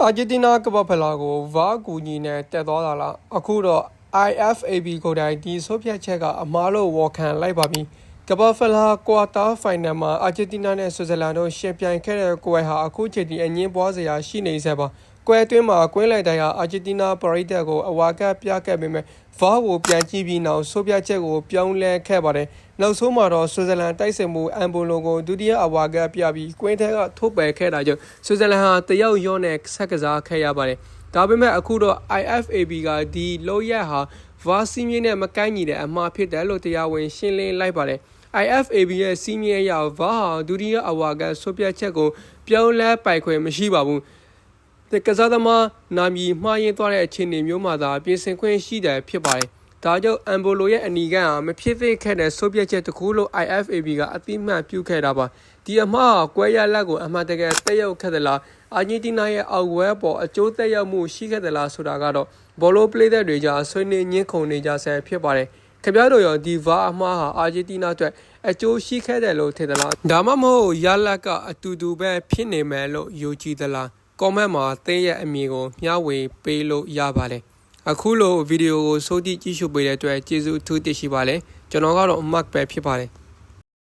အာဂျင်တီးနားကမ္ဘာဖလားကိုဗာကူညီနဲ့တက်သွားတာလားအခုတော့ IFAB ကိုတိုင်ဒီဆိုဖြတ်ချက်ကအမားလို့ဝေါ်ခံလိုက်ပါပြီကမ္ဘာဖလားကွာတာဖိုင်နယ်မှာအာဂျင်တီးနားနဲ့ဆွစ်ဇာလန်တို့ရှင်ပြိုင်ခဲ့တဲ့ကွယ်ဟာအခုချိန်ထိအငင်းပွားစရာရှိနေစေပါကွယ်အတွင်းမှာကွင်းလိုက်တိုင်းဟာအာဂျင်တီးနားပရိသတ်ကိုအဝါကပြခဲ့ပေမဲ့ဗာကိုပြန်ကြည့်ပြီးနောက်ဆိုဖြတ်ချက်ကိုပြောင်းလဲခဲ့ပါတယ်နောက်ဆုံးမှာတော့ဆွစ်ဇာလန်တိုက်စစ်မှုအမ်ဘိုလိုကိုဒုတိယအဝါကပြပြီးကွင်းထဲကထုတ်ပယ်ခဲ့တာကြောင့်ဆွစ်ဇာလန်ဟာတယောက်ရော့နဲ့ဆက်ကစားခဲ့ရပါတယ်ဒါပေမဲ့အခုတော့ IFAB ကဒီလောက်ရဟာဗာစီမီနဲ့မကိုင်းညီတဲ့အမှားဖြစ်တယ်လို့တရားဝင်ရှင်းလင်းလိုက်ပါတယ် IFAB ရဲ့စီမီအရာဗာဟာဒုတိယအဝါကဆိုဖြတ်ချက်ကိုပြောင်းလဲပိုင်ခွင့်မရှိပါဘူးကစားသမားနာမည်မှားယွင်းသွားတဲ့အခြေအနေမျိုးမှာသာပြင်ဆင်ခွင့်ရှိတယ်ဖြစ်ပါတယ်။ဒါကြောင့်အမ်ဘိုလိုရဲ့အနီကဟာမဖြစ်သေးခဲ့တဲ့ဆိုဗီယက်ချက်တစ်ခုလို့ IFAB ကအသိမှတ်ပြုခဲ့တာပါ။ဒီအမှားကွဲရလက်ကိုအမှန်တကယ်တက်ရောက်ခဲ့သလားအာဂျင်တီးနားရဲ့အောက်ဝဲပေါ်အကျိုးသက်ရောက်မှုရှိခဲ့သလားဆိုတာကတော့ဘောလုံးပလေးသက်တွေကြားဆွေးနွေးညှင်းခုန်နေကြဆဲဖြစ်ပါတယ်။ခင်ဗျားတို့ရောဒီဗာအမှားဟာအာဂျင်တီးနားအတွက်အကျိုးရှိခဲ့တယ်လို့ထင်သလား။ဒါမှမဟုတ်ရလက်ကအတူတူပဲဖြစ်နေမယ်လို့ယုံကြည်သလား။ comment မှာသင်ရဲ့အမြင်ကိုမျှဝေပေးလို့ရပါတယ်အခုလိုဗီဒီယိုကိုစိုးကြည့်ကြည့်ရှုပေးတဲ့အတွက်ကျေးဇူးအထူးတင်ရှိပါတယ်ကျွန်တော်ကတော့ Mark ပဲဖြစ်ပါတယ်